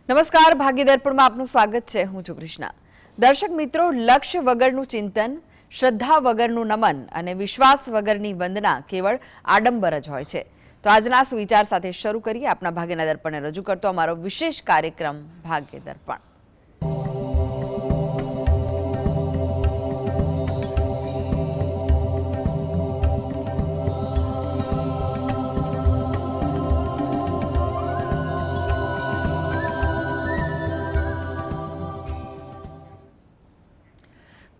નમસ્કાર, ભાગ્યદર્પણમાં આપનું સ્વાગત છે. હું છું કૃષ્ણા. દર્શક મિત્રો, લક્ષ્ય વગરનું ચિંતન, શ્રદ્ધા વગરનું નમન અને વિશ્વાસ વગરની વંદના કેવળ આડંબર જ હોય છે. તો આજના સુવિચાર સાથે શરૂ કરીએ આપણા ભાગ્યના દર્પણને રજૂ કરતો અમારો વિશેષ કાર્યક્રમ ભાગ્ય દર્પણ.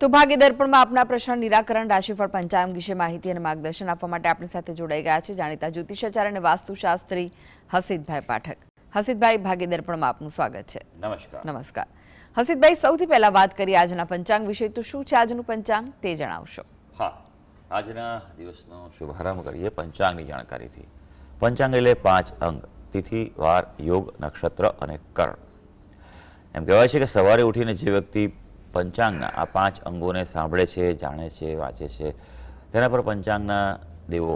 તો ભાગ્ય દર્પણમાં આપના પ્રશ્ન નિરાકરણ, રાશિફળ, પંચાંગ વિશે માહિતી અને માર્ગદર્શન આપવા માટે આપણી સાથે જોડાઈ ગયા છે જાણીતા જ્યોતિષાચાર્ય અને વાસ્તુશાસ્ત્રી હસીતભાઈ પાઠક. હસીતભાઈ, ભાગ્ય દર્પણમાં આપનું સ્વાગત છે. નમસ્કાર. નમસ્કાર. હસીતભાઈ, સૌથી પહેલા વાત કરીએ આજના પંચાંગ વિશે. તો શું છે આજનું પંચાંગ તે જણાવશો? હા, આજના દિવસનો શુભારંભ કરીએ પંચાંગની જાણકારીથી. પંચાંગ એટલે 5 અંગ: તિથિ, વાર, યોગ, નક્ષત્ર અને કરણ. એમ કહેવાય છે કે સવારે ઉઠીને જે વ્યક્તિ પંચાંગના આ 5 અંગોને સાંભળે છે, જાણે છે, વાંચે છે, તેના પર પંચાંગના દેવો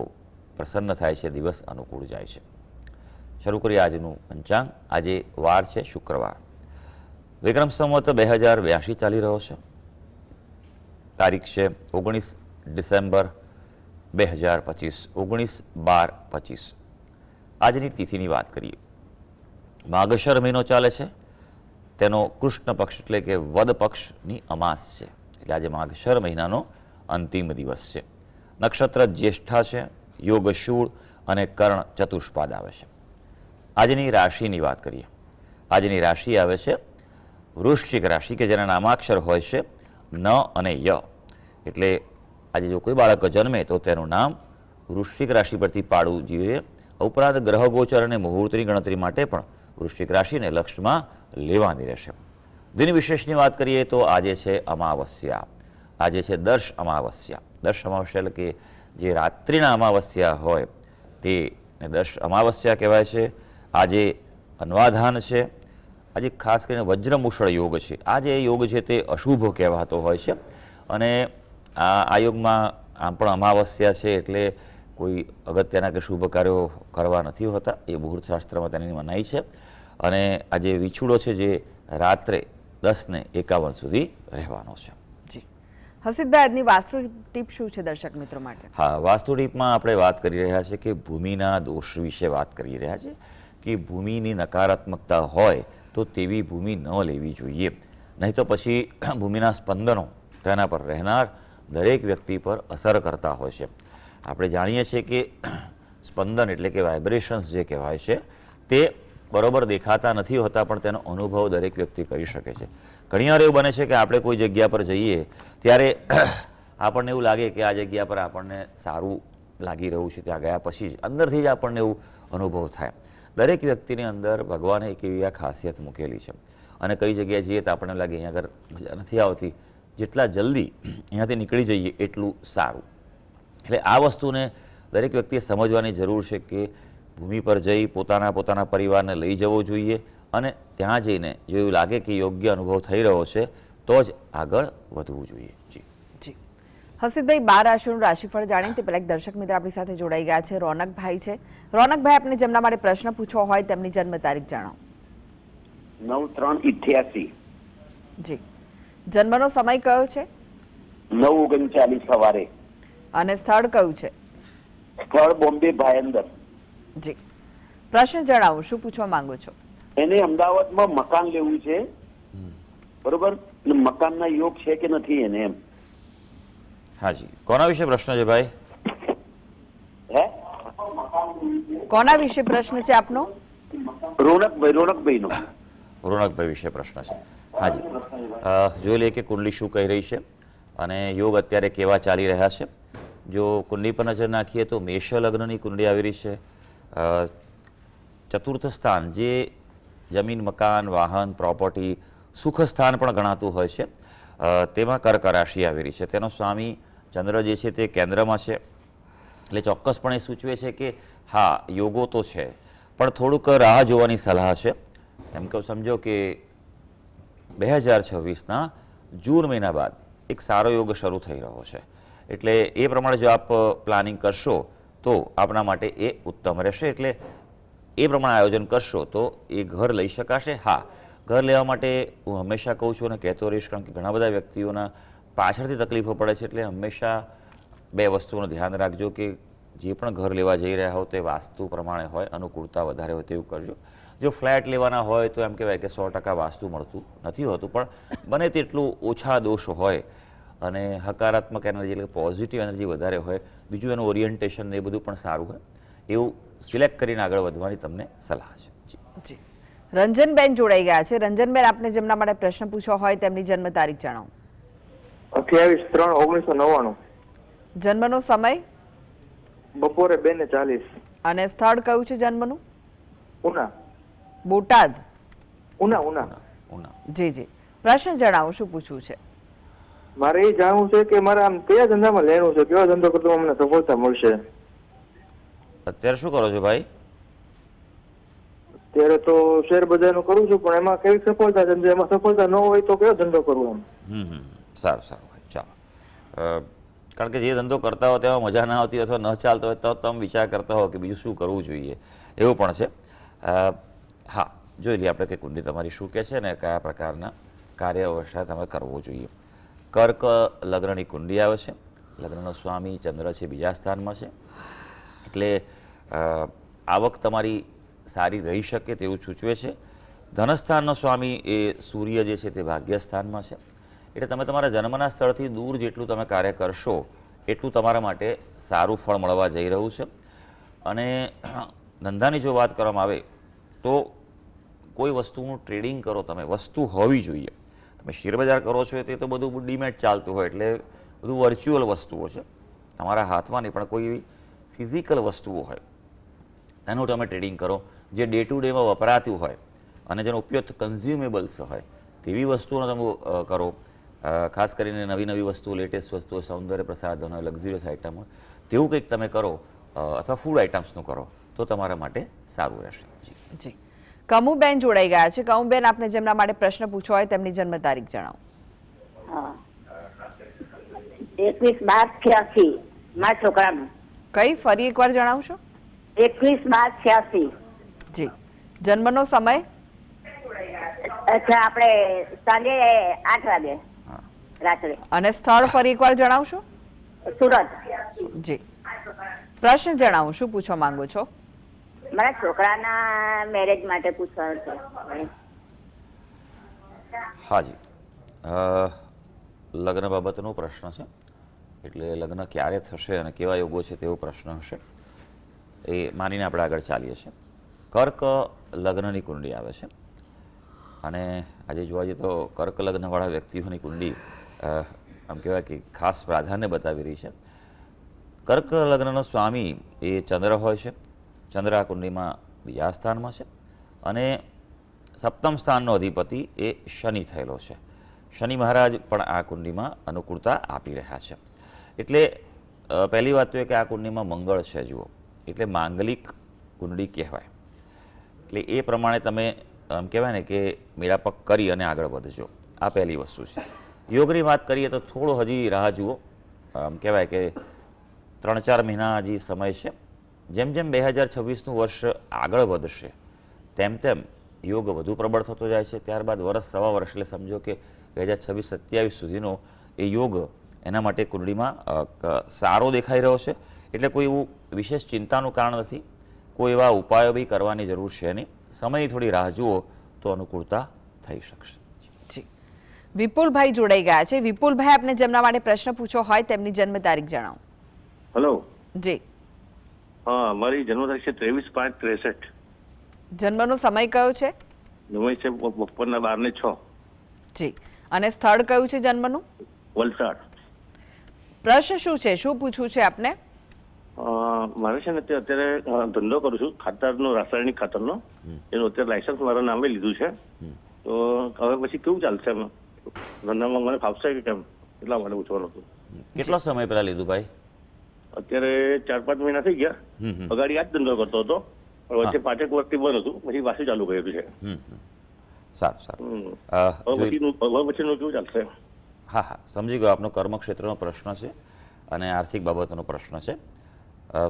પ્રસન્ન થાય છે, દિવસ અનુકૂળ જાય છે. શરૂ કરીએ આજનું પંચાંગ. આજે વાર છે શુક્રવાર. વિક્રમ સંવત 2082 ચાલી રહ્યો છે. તારીખ છે 19 ડિસેમ્બર 2025, 19/12/25. આજની તિથિની વાત કરીએ. માગશર મહિનો ચાલે છે. તેનો કૃષ્ણ પક્ષ એટલે કે વદ પક્ષની અમાસ છે. એટલે આજે માગશર મહિનાનો અંતિમ દિવસ છે. નક્ષત્ર જ્યેષ્ઠા છે, યોગ શૂળ અને કર્ણ ચતુષ્પાદ આવે છે. આજની રાશિની વાત કરીએ. આજની રાશિ આવે છે વૃશ્ચિક રાશિ, કે જેના નામાક્ષર હોય છે ન અને ય. એટલે આજે જો કોઈ બાળક જન્મે તો તેનું નામ વૃશ્ચિક રાશિ પરથી પાડવું જોઈએ. ઉપરાંત ગ્રહ ગોચર અને મુહૂર્તની ગણતરી માટે પણ વૃશ્ચિક રાશિને લક્ષમાં લેવાની રહેશે. દિન વિશેષની વાત કરીએ તો આજે છે અમાવસ્યા. આજે છે દર્શ અમાવસ્યા. દર્શ અમાવસ્યા એટલે કે જે રાત્રિના અમાવસ્યા હોય તે દર્શ અમાવસ્યા કહેવાય છે. આજે અન્વાધાન છે. આજે ખાસ કરીને વજ્રમુષળ યોગ છે. આ જે યોગ છે તે અશુભ કહેવાતો હોય છે અને આ યોગમાં આમ પણ અમાવસ્યા છે એટલે કોઈ અગત્યના કે શુભ કાર્યો કરવા નથી હોતા. એ મુહૂર્તશાસ્ત્રમાં તેની મનાઈ છે. અને આ જે વિછુડો છે જે રાત્રે 10:51 સુધી રહેવાનો છે. જી હસીતભાઈ, આજની વાસ્તુ ટીપ શું છે દર્શક મિત્રો માટે? હા, વાસ્તુ ટીપમાં આપણે વાત કરી રહ્યા છીએ કે ભૂમિના દોષ વિશે વાત કરી રહ્યા છે કે ભૂમિની નકારાત્મકતા હોય તો તેવી ભૂમિ ન લેવી જોઈએ. નહીં તો પછી ભૂમિના સ્પંદનો તેના પર રહેનાર દરેક વ્યક્તિ પર અસર કરતા હોય છે. આપણે જાણીએ છીએ કે સ્પંદન એટલે કે વાઇબ્રેશન્સ જે કહેવાય છે તે બરોબર દેખાતા નથી હોતા, પણ તેનો અનુભવ દરેક વ્યક્તિ કરી શકે છે. ઘણીવાર એવું બને છે કે આપણે કોઈ જગ્યા પર જઈએ ત્યારે આપણને એવું લાગે કે આ જગ્યા પર આપણને સારું લાગી રહ્યું છે. ત્યાં ગયા પછી જ અંદરથી જ આપણને એવું અનુભવ થાય. દરેક વ્યક્તિની અંદર ભગવાને એક એવી આ ખાસિયત મૂકેલી છે અને કઈ જગ્યાએ જઈએ તો આપણને લાગે અહીંયા આગળ મજા નથી આવતી, જેટલા જલ્દી અહીંયાથી નીકળી જઈએ એટલું સારું. એટલે આ વસ્તુને દરેક વ્યક્તિએ સમજવાની જરૂર છે કે ભૂમિ પર જઈ પોતાના પરિવારને લઈ જવો જોઈએ અને ત્યાં જઈને જો એવું લાગે કે યોગ્ય અનુભવ થઈ રહ્યો છે તો જ આગળ વધવું જોઈએ. જી જી હસીતભાઈ, 12 રાશિનું રાશિફળ જાણીએ તે પહેલા એક દર્શક મિત્ર આપણી સાથે જોડાઈ ગયા છે. રોનકભાઈ છે. રોનકભાઈ, આપને જેમના માટે પ્રશ્ન પૂછવો હોય તેમની જન્મ તારીખ જણાવો. 9/3/88. જી. જન્મનો સમય કયો છે? 9:39 સવારે. અને સ્થળ કયું છે? સ્થળ બોમ્બે ભાયંદર. જી. પ્રશ્ન જણાવો, શું પૂછવા માંગો છો? એને અમદાવાદમાં મકાન લેવું છે, બરોબર? મકાનના યોગ છે કે નથી એને, એમ. હાજી, કોના વિશે પ્રશ્ન છે ભાઈ? હે, કોના વિશે પ્રશ્ન છે આપનો? રોનકભાઈનો. રોનકભાઈ વિશે પ્રશ્ન છે. હાજી, જોઈ લઈએ કે કુંડલી શું કહી રહી છે અને યોગ અત્યારે કેવા ચાલી રહ્યા છે. જો કુંડલી પર નજર નાખીએ તો મેષ લગ્નની કુંડલી આવી રહી છે. ચતુર્થ સ્થાન જે જમીન, મકાન, વાહન, પ્રોપર્ટી, સુખ સ્થાન પણ ગણાતું હોય છે તેમાં કર્ક રાશિ આવી રહી છે. તેનો સ્વામી ચંદ્ર જે છે તે કેન્દ્રમાં છે. એટલે ચોક્કસપણે સૂચવે છે કે હા, યોગો તો છે પણ થોડુંક રાહ જોવાની સલાહ છે. એમ કે સમજો કે 2026ના જૂન મહિના બાદ એક સારો યોગ શરૂ થઈ રહ્યો છે. એટલે એ પ્રમાણે જો આપ પ્લાનિંગ કરશો તો આપણા માટે એ ઉત્તમ રહેશે. એટલે એ પ્રમાણે આયોજન કરશો તો એ ઘર લઈ શકાશે. હા, ઘર લેવા માટે હું હંમેશા કહું છું અને કહેતો રહીશ, કારણ કે ઘણા બધા વ્યક્તિઓના પાછળથી તકલીફો પડે છે. એટલે હંમેશા બે વસ્તુનું ધ્યાન રાખજો કે જે પણ ઘર લેવા જઈ રહ્યા હો તે વાસ્તુ પ્રમાણે હોય, અનુકૂળતા વધારે હોય તેવું કરજો. જો ફ્લેટ લેવાના હોય તો એમ કહેવાય કે 100% વાસ્તુ મળતું નથી હોતું, પણ બને તેટલું ઓછા દોષ હોય અને હકારાત્મક એનર્જી એટલે પોઝિટિવ એનર્જી વધારે હોય, બીજું એનું ઓરિએન્ટેશન ને એ બધું પણ સારું હોય, એવું સિલેક્ટ કરીને આગળ વધવાની તમને સલાહ છે. જી, રંજનબેન જોડાઈ ગયા છે. રંજનબેન, આપને જેમના માટે પ્રશ્ન પૂછ્યો હોય તેમની જન્મ તારીખ જણાવો. 28/3/1999. જન્મનો સમય બપોરે 2:40. અને સ્થળ કયું છે જન્મનું? ઉના. બોટાદ. ઉના. ઉના. જી જી, પ્રશ્ન જણાવો, શું પૂછવું છે? મારે એ જાણવું છે કે મારે આમ કયા ધંધામાં લેવું છે, કેવા ધંધો કરતો અમને સફળતા મળશે? અત્યારે શું કરો છો ભાઈ? અત્યારે તો શેર બજારનું કરું છું, પણ એમાં કેવી સફળતા છે? એમાં સફળતા ન હોય તો કયો ધંધો કરવો? એમ સારું સારું ભાઈ, ચાલો. કારણ કે જે ધંધો કરતા હો તેમાં મજા ના આવતી અથવા ન ચાલતો હોય તો તમે વિચાર કરતા હો કે બીજું શું કરવું જોઈએ, એવું પણ છે. હા, જોઈ લઈએ આપણે કે કુંડલી તમારી શું કહે છે ને કયા પ્રકારના કાર્ય વ્યવસાય તમે કરવો જોઈએ. કર્ક લગ્નની કુંડલી આવે છે. લગ્નનો સ્વામી ચંદ્ર છે, બીજા સ્થાનમાં છે, એટલે આવક તમારી સારી રહી શકે તેવું સૂચવે છે. ધનસ્થાનનો સ્વામી એ સૂર્ય જે છે તે ભાગ્યસ્થાનમાં છે, એટલે તમે તમારા જન્મના સ્થળથી દૂર જેટલું તમે કાર્ય કરશો એટલું તમારા માટે સારું ફળ મળવા જઈ રહ્યું છે. અને ધંધાની જો વાત કરવામાં આવે તો કોઈ વસ્તુનું ટ્રેડિંગ કરો તમે, વસ્તુ હોવી જોઈએ. તમે શેરબજાર કરો છો તે તો બધું ડીમેટ ચાલતું હોય, એટલે બધું વર્ચ્યુઅલ વસ્તુઓ છે, તમારા હાથમાં નહીં, પણ કોઈ એવી ફિઝિકલ વસ્તુઓ હોય એનું તમે ટ્રેડિંગ કરો જે ડે ટુ ડેમાં વપરાતું હોય અને જેનો ઉપયોગ કન્ઝ્યુમેબલ્સ હોય તેવી વસ્તુઓનો તમે કરો. ખાસ કરીને નવી નવી વસ્તુઓ, લેટેસ્ટ વસ્તુઓ, સૌંદર્ય પ્રસાધનો, લક્ઝરિયસ આઇટમ હોય તેવું કંઈક તમે કરો, અથવા ફૂડ આઇટમ્સનું કરો તો તમારા માટે સારું રહેશે. જી, કમુબેન જોડાઈ ગયા છે. કમુબેન, આપને જેમના માટે પ્રશ્ન પૂછવો હોય તેમની જન્મ તારીખ જણાવો. 21/12/86 મારા છોકરાનું. કઈ, ફરી એકવાર જણાવશો? 21/12/86. જી, જન્મનો સમય? અચ્છા, આપણે સાંજે 8 વાગે રાત્રે. અને સ્થળ ફરી એકવાર જણાવશો? સુરત. જી, પ્રશ્ન જણાવો, શું પૂછવા માંગો છો? મારા છોકરાના મેરેજ માટે પૂછવાનું છે. હાજી, લગ્ન બાબતનો પ્રશ્ન છે, એટલે લગ્ન ક્યારે થશે અને કેવા યોગો છે તેવો પ્રશ્ન હશે, એ માનીને આપણે આગળ ચાલીએ છીએ. કર્ક લગ્નની કુંડલી આવે છે અને આજે જોવા જઈએ તો કર્ક લગ્નવાળા વ્યક્તિઓની કુંડલી આમ કહેવાય કે ખાસ પ્રાધાન્ય બતાવી રહી છે. કર્ક લગ્નનો સ્વામી એ ચંદ્ર હોય છે. ચંદ્ર આ કુંડલીમાં બીજા સ્થાનમાં છે અને સપ્તમ સ્થાનનો અધિપતિ એ શનિ થયેલો છે. શનિ મહારાજ પણ આ કુંડલીમાં અનુકૂળતા આપી રહ્યા છે. એટલે પહેલી વાત તો એ કે આ કુંડલીમાં મંગળ છે, જુઓ, એટલે માંગલિક કુંડળી કહેવાય. એટલે એ પ્રમાણે તમે આમ કહેવાય ને કે મેળાપક કરી અને આગળ વધજો, આ પહેલી વસ્તુ છે. યોગની વાત કરીએ તો થોડો હજી રાહ જુઓ, આમ કહેવાય કે 3-4 મહિના હજી સમય છે. જેમ જેમ 2026નું વર્ષ આગળ વધશે તેમ તેમ યોગ વધુ પ્રબળ થતો જાય છે. ત્યારબાદ વર્ષ, સવા વર્ષ, એટલે સમજો કે 2026-27 સુધીનો એ યોગ એના માટે કુંડળીમાં સારો દેખાઈ રહ્યો છે. એટલે કોઈ એવું વિશેષ ચિંતાનું કારણ નથી, કોઈ એવા ઉપાયો બી કરવાની જરૂર છે નહીં. સમયની થોડી રાહ જુઓ તો અનુકૂળતા થઈ શકશે. જી, વિપુલભાઈ જોડાઈ ગયા છે. વિપુલભાઈ, આપને જેમના માટે પ્રશ્ન પૂછો હોય તેમની જન્મ તારીખ જણાવો. હેલો. જી, હા, મારી જન્મ તારીખ છે 23/5/63. જન્મનો સમય કયો છે? સમય છે બપોરના 12:06. જી, અને સ્થળ કયું છે જન્મનું? વલસાડ. પ્રશ્ન શું છે, શું પૂછવું છે આપને? મારે છે ને અત્યારે ધંધો કરું છું ખાતરનો, રાસાયણિક ખાતરનો. એનું અત્યારે લાયસન્સ મારા નામે લીધું છે, તો હવે પછી કેવું ચાલશે? એમ ધંધામાં મને ફાવશે કે કેમ, એટલા માટે પૂછવાનું હતું. કેટલો સમય પહેલા લીધું ભાઈ? અત્યારે 4-5 મહિના થઈ ગયા. અગાડી આ જ ધંધો કરતો હતો, પણ વચ્ચે 5-1 વર્ષથી બંધ હતું, પછી પાછું ચાલુ કર્યું છે. સારું સારું. હવે પછીનું કેવું ચાલશે? હા હા, સમજી ગયો. આપનો કર્મક્ષેત્રનો પ્રશ્ન છે અને આર્થિક બાબતનો પ્રશ્ન છે.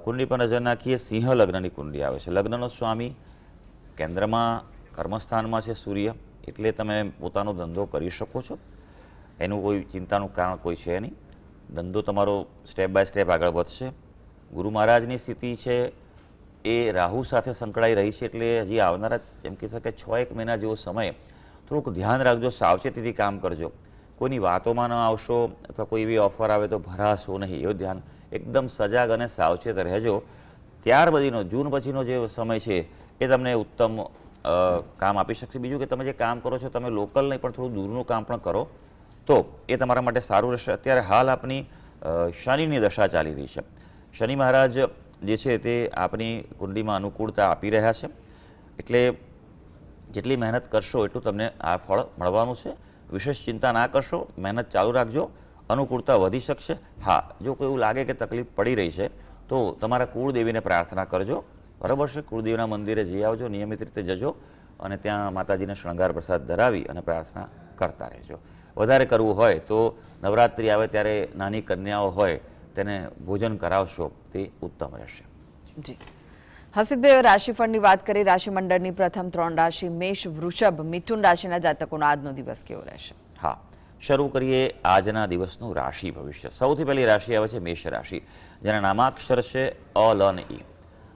કુંડલી પર નજર નાખીએ. સિંહ લગ્નની કુંડલી આવે છે. લગ્નનો સ્વામી કેન્દ્રમાં કર્મસ્થાનમાં છે સૂર્ય, એટલે તમે પોતાનો ધંધો કરી શકો છો. એનું કોઈ ચિંતાનું કારણ કોઈ છે નહીં. ધંધો તમારો સ્ટેપ બાય સ્ટેપ આગળ વધશે. ગુરુ મહારાજની સ્થિતિ છે એ રાહુ સાથે સંકળાઈ રહી છે, એટલે હજી આવનારા જેમ કહી શકાય 6-1 મહિના જેવો સમય થોડુંક ધ્યાન રાખજો, સાવચેતીથી કામ કરજો. કોઈની વાતોમાં ન આવશો અથવા કોઈ એવી ઓફર આવે તો ભરાશો નહીં, એવું ધ્યાન. એકદમ સજાગ અને સાવચેત રહેજો. ત્યાર પછીનો જૂન પછીનો જે સમય છે એ તમને ઉત્તમ કામ આપી શકશે. બીજું કે તમે જે કામ કરો છો તમે લોકલ નહીં પણ થોડું દૂરનું કામ પણ કરો તો એ તમારા માટે સારું રહેશે. અત્યારે હાલ આપની શનિની દશા ચાલી રહી છે. શનિ મહારાજ જે છે તે આપની કુંડલીમાં અનુકૂળતા આપી રહ્યા છે, એટલે જેટલી મહેનત કરશો એટલું તમને આ ફળ મળવાનું છે. વિશેષ ચિંતા ના કરશો, મહેનત ચાલુ રાખજો, અનુકૂળતા વધી શકશે. હા, જો કોઈ એવું લાગે કે તકલીફ પડી રહી છે તો તમારા કુળદેવીને પ્રાર્થના કરજો, બરાબર છે. કુળદેવીના મંદિરે જઈ આવજો, નિયમિત રીતે જજો અને ત્યાં માતાજીને શણગાર પ્રસાદ ધરાવી અને પ્રાર્થના કરતા રહેજો. વધારે કરવું હોય તો નવરાત્રિ આવે ત્યારે નાની કન્યાઓ હોય તેને ભોજન કરાવશો, તે ઉત્તમ રહેશે. જી હસીદભાઈ, રાશિફળની વાત કરી. રાશિમંડળની પ્રથમ 3 રાશિ મેષ, વૃષભ, મિથુન રાશિના જાતકોનો આજનો દિવસ કેવો રહેશે? હા, શરૂ કરીએ આજના દિવસનું રાશિ ભવિષ્ય. સૌથી પહેલી રાશિ આવે છે મેષ રાશિ, જેના નામાક્ષર છે અ, લ અને ઈ.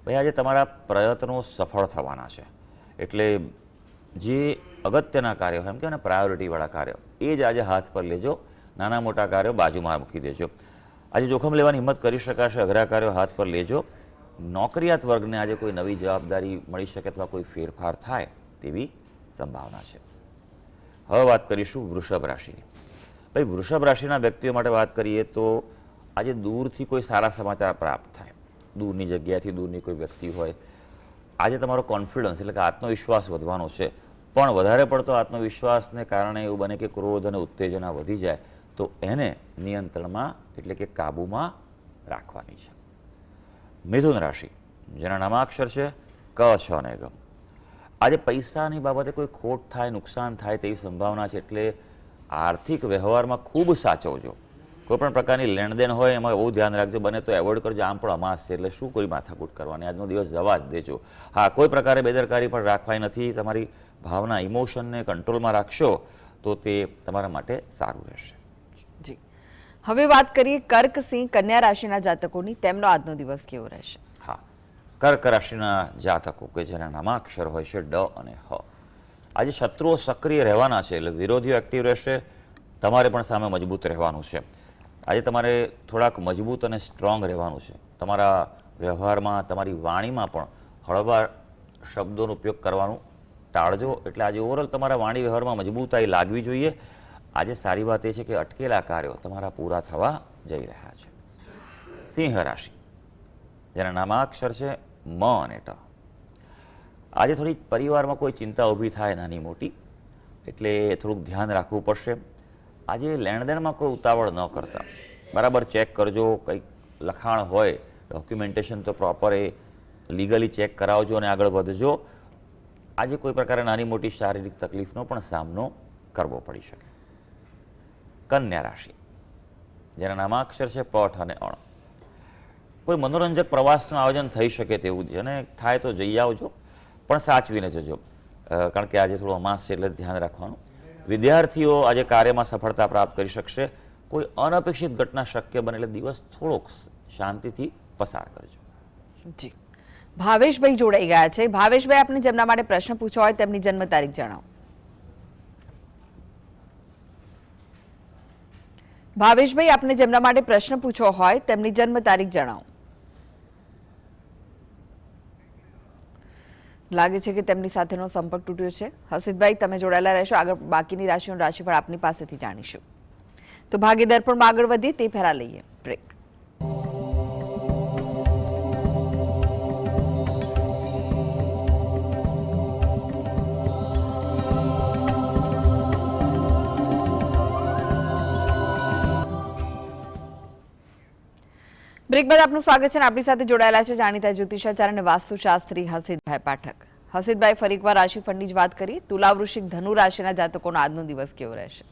ભાઈ, આજે તમારા પ્રયત્નો સફળ થવાના છે, એટલે જે અગત્યના કાર્યો હોય, એમ કહેવાય ને પ્રાયોરિટીવાળા કાર્યો, એ જ આજે હાથ પર લેજો. નાના મોટા કાર્યો બાજુમાં મૂકી દેજો. આજે જોખમ લેવાની હિંમત કરી શકાશે, અઘરા કાર્યો હાથ પર લેજો. નોકરિયાત વર્ગને આજે કોઈ નવી જવાબદારી મળી શકે અથવા કોઈ ફેરફાર થાય તેવી સંભાવના છે. હવે વાત કરીશું વૃષભ રાશિની. ભાઈ, વૃષભ રાશિના વ્યક્તિઓ માટે વાત કરીએ તો આજે દૂરથી કોઈ સારા સમાચાર પ્રાપ્ત થાય, દૂરની જગ્યાએથી દૂરની કોઈ વ્યક્તિ હોય. આજે તમારો કોન્ફિડન્સ એટલે કે આત્મવિશ્વાસ વધવાનો છે, પણ વધારે પડતો આત્મવિશ્વાસને કારણે એવું બને કે ક્રોધ અને ઉત્તેજના વધી જાય, તો એને નિયંત્રણમાં એટલે કે કાબૂમાં રાખવાની છે. મિથુન રાશિ, જેના નામાક્ષર છે ક, છ અને ગ. આજે પૈસાની બાબતે કોઈ ખોટ થાય, નુકસાન થાય તેવી સંભાવના છે, એટલે આર્થિક વ્યવહારમાં ખૂબ સાચવજો. કોઈ પણ પ્રકારની લેણદેણ હોય એમાં બહુ ધ્યાન રાખજો, બને તો એવોઇડ કરજો. આમ પણ અમાસ છે એટલે શું કોઈ માથાકૂટ કરવાની, આજનો દિવસ જવા જ દેજો. હા, કોઈ પ્રકારે બેદરકારી પણ રાખવાની નથી. તમારી ભાવના, ઇમોશનને કંટ્રોલમાં રાખશો તો તે તમારા માટે સારું રહેશે. જી હવે વાત કરીએ કર્ક, સિંહ, કન્યા રાશિના જાતકોની. તેમનો આજનો દિવસ કેવો રહેશે? હા, કર્ક રાશિના જાતકો કે જેના નામાક્ષર હોય છે ડ અને હ. આજે શત્રુઓ સક્રિય રહેવાના છે, એટલે વિરોધીઓ એક્ટિવ રહેશે. તમારે પણ સામે મજબૂત રહેવાનું છે. આજે તમારે થોડાક મજબૂત અને સ્ટ્રોંગ રહેવાનું છે. તમારા વ્યવહારમાં, તમારી વાણીમાં પણ હળવા શબ્દોનો ઉપયોગ કરવાનું ટાળજો. એટલે આજે ઓવરઓલ તમારા વાણી વ્યવહારમાં મજબૂતાઈ લાગવી જોઈએ. આજે સારી વાત એ છે કે અટકેલા કાર્યો તમારા પૂરા થવા જઈ રહ્યા છે. સિંહ રાશિ, જેના નામાક્ષર છે મ અને ટ. આજે થોડી પરિવારમાં કોઈ ચિંતા ઊભી થાય નાની મોટી, એટલે થોડુંક ધ્યાન રાખવું પડશે. આજે લેણદેણમાં કોઈ ઉતાવળ ન કરતા, બરાબર ચેક કરજો. કંઈક લખાણ હોય, ડોક્યુમેન્ટેશન તો પ્રોપર એ લીગલી ચેક કરાવજો અને આગળ વધજો. આજે કોઈ પ્રકારે નાની મોટી શારીરિક તકલીફનો પણ સામનો કરવો પડી શકે. કન્યા રાશિ, જેના નામાક્ષર છે પઠ અને અણ. કોઈ મનોરંજક પ્રવાસનું આયોજન થઈ શકે તેવું છે, અને થાય તો જઈ આવજો, પણ સાચવીને જજો, કારણ કે આજે થોડું અમાસ છે એટલે ધ્યાન રાખવાનું. વિદ્યાર્થીઓ આજે કાર્યમાં સફળતા પ્રાપ્ત કરી શકશે. કોઈ અનપેક્ષિત ઘટના શક્ય બને એટલે દિવસ થોડોક શાંતિથી પસાર કરજો. જી ભાવેશભાઈ જોડાઈ ગયા છે. ભાવેશભાઈ, આપને જેમના માટે પ્રશ્ન પૂછવો હોય તેમની જન્મ તારીખ જણાવો. ભાવેશભાઈ, આપને જેમના માટે પ્રશ્ન પૂછવો હોય તેમની જન્મ તારીખ જણાવો. લાગે છે કે તેમની સાથેનો સંપર્ક તૂટ્યો છે. હસીદભાઈ, તમે જોડાયેલા રહેશો. આગળ બાકીની રાશિઓનું રાશિફળ આપની પાસેથી જાણીશું. તો ભાગ્ય દર્પણમાં આગળ વધીએ તે પહેલા લઈએ બ્રેક. બ્રેક બાદ આપનું સ્વાગત છે. આપણી સાથે જોડાયેલા છે જાણીતા જ્યોતિષાચાર્ય અને વાસ્તુશાસ્ત્રી હસીદભાઈ પાઠક. હસીદભાઈ, ફરી એકવાર રાશિફળની જ વાત કરી. તુલા, વૃશ્ચિક, ધનુ રાશિના જાતકોનો આજનો દિવસ કેવો રહેશે?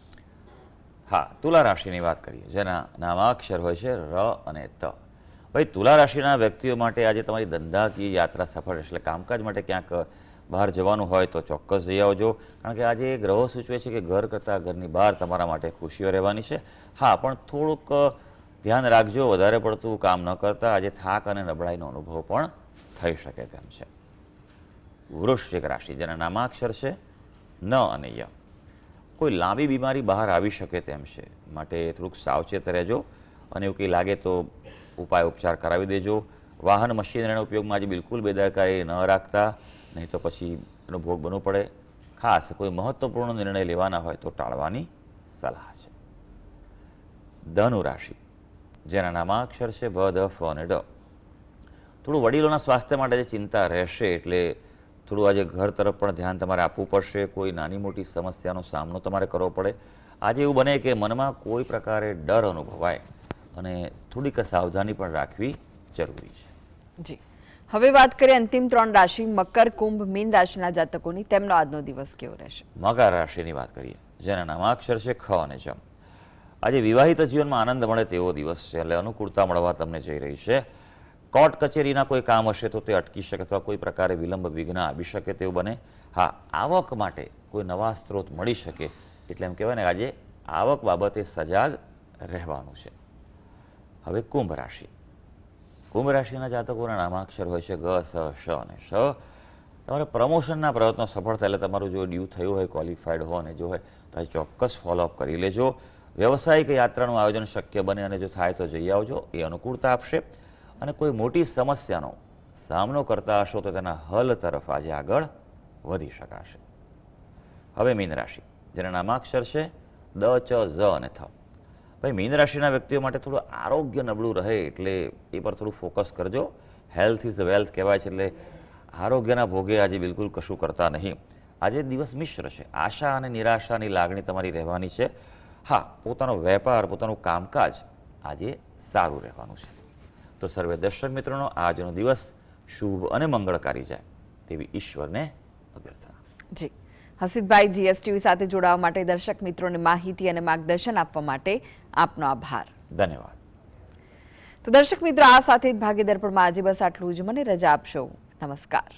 હા, તુલા રાશિની વાત કરીએ, જેના નામાક્ષર હોય છે ર અને ત. ભાઈ, તુલા રાશિના વ્યક્તિઓ માટે આજે તમારી ધંધાકીય યાત્રા સફળ રહેશે. એટલે કામકાજ માટે ક્યાંક બહાર જવાનું હોય તો ચોક્કસ જઈ આવજો, કારણ કે આજે ગ્રહો સૂચવે છે કે ઘર કરતાં ઘરની બહાર તમારા માટે ખુશીઓ રહેવાની છે. હા, પણ થોડુંક ધ્યાન રાખજો, વધારે પડતું કામ ન કરતા. આજે થાક અને નબળાઈનો અનુભવ પણ થઈ શકે તેમ છે. વૃશ્ચિક રાશિ, જેના નામાક્ષર છે ન અને ય. કોઈ લાંબી બીમારી બહાર આવી શકે તેમ છે, માટે થોડુંક સાવચેત રહેજો, અને એવું કંઈ લાગે તો ઉપાય ઉપચાર કરાવી દેજો. વાહન મશીનરીના ઉપયોગમાં આજે બિલકુલ બેદરકારી ન રાખતા, નહીં તો પછી એનો ભોગ બનવું પડે. ખાસ કોઈ મહત્વપૂર્ણ નિર્ણય લેવાના હોય તો ટાળવાની સલાહ છે. ધનુ રાશિ, જેના નામાક્ષર છે ભ, ધ, ફ અને ડ. થોડું વડીલોના સ્વાસ્થ્ય માટે જે ચિંતા રહેશે, એટલે થોડું આજે ઘર તરફ પણ ધ્યાન તમારે આપવું પડશે. કોઈ નાની મોટી સમસ્યાનો સામનો તમારે કરવો પડે. આજે એવું બને કે મનમાં કોઈ પ્રકારે ડર અનુભવાય, અને થોડીક સાવધાની પણ રાખવી જરૂરી છે. જી, હવે વાત કરીએ અંતિમ 3 રાશિ મકર, કુંભ, મીન રાશિના જાતકોની. તેમનો આજનો દિવસ કેવો રહેશે? મકર રાશિની વાત કરીએ, જેના નામાક્ષર છે ખ અને જમ. આજે વિવાહિત જીવનમાં આનંદ મળે તેવો દિવસ છે, એટલે અનુકૂળતા મળવા તમને જઈ રહી છે. કોર્ટ કચેરીના કોઈ કામ હશે તો તે અટકી શકે, અથવા કોઈ પ્રકારે વિલંબ વિઘ્ન આવી શકે તેવું બને. હા, આવક માટે કોઈ નવા સ્ત્રોત મળી શકે, એટલે એમ કહેવાય ને આજે આવક બાબતે સજાગ રહેવાનું છે. હવે કુંભ રાશિ. કુંભ રાશિના જાતકોના નામાક્ષર હોય છે ગ, સ, શ અને શ. તમારે પ્રમોશનના પ્રયત્નો સફળ થાય, એટલે તમારું જો ડ્યુ થયું હોય, ક્વોલિફાઈડ હો અને જો હોય તો આજે ચોક્કસ ફોલોઅપ કરી લેજો. વ્યવસાયિક યાત્રાનું આયોજન શક્ય બને, અને જો થાય તો જઈ આવજો, એ અનુકૂળતા આપશે. અને કોઈ મોટી સમસ્યાનો સામનો કરતા હશો તો તેના હલ તરફ આજે આગળ વધી શકાશે. હવે મીન રાશિ, જેના નામાક્ષર છે દ, ચ, ઝ અને થ. ભાઈ, મીન રાશિના વ્યક્તિઓ માટે થોડું આરોગ્ય નબળું રહે, એટલે એ પર થોડું ફોકસ કરજો. હેલ્થ ઇઝ વેલ્થ કહેવાય છે, એટલે આરોગ્યના ભોગે આજે બિલકુલ કશું કરતા નહીં. આજે દિવસ મિશ્ર છે, આશા અને નિરાશાની લાગણી તમારી રહેવાની છે. હા, પોતાનો વેપાર, પોતાનું કામકાજ આજે સારું રહેવાનું છે. તો સર્વે દર્શક મિત્રોનો આજનો દિવસ શુભ અને મંગળકારી જાય તેવી ઈશ્વરને અભ્યર્થના. જી, હસીબભાઈ જીએસટીવી સાથે જોડાવા માટે, દર્શક મિત્રોને માહિતી અને માર્ગદર્શન આપવા માટે આપનો આભાર. ધન્યવાદ. તો દર્શક મિત્રો, આ સાથે જ ભાગ્ય દર્પણમાં આજે બસ આટલું જ. મને રજા આપશો. નમસ્કાર.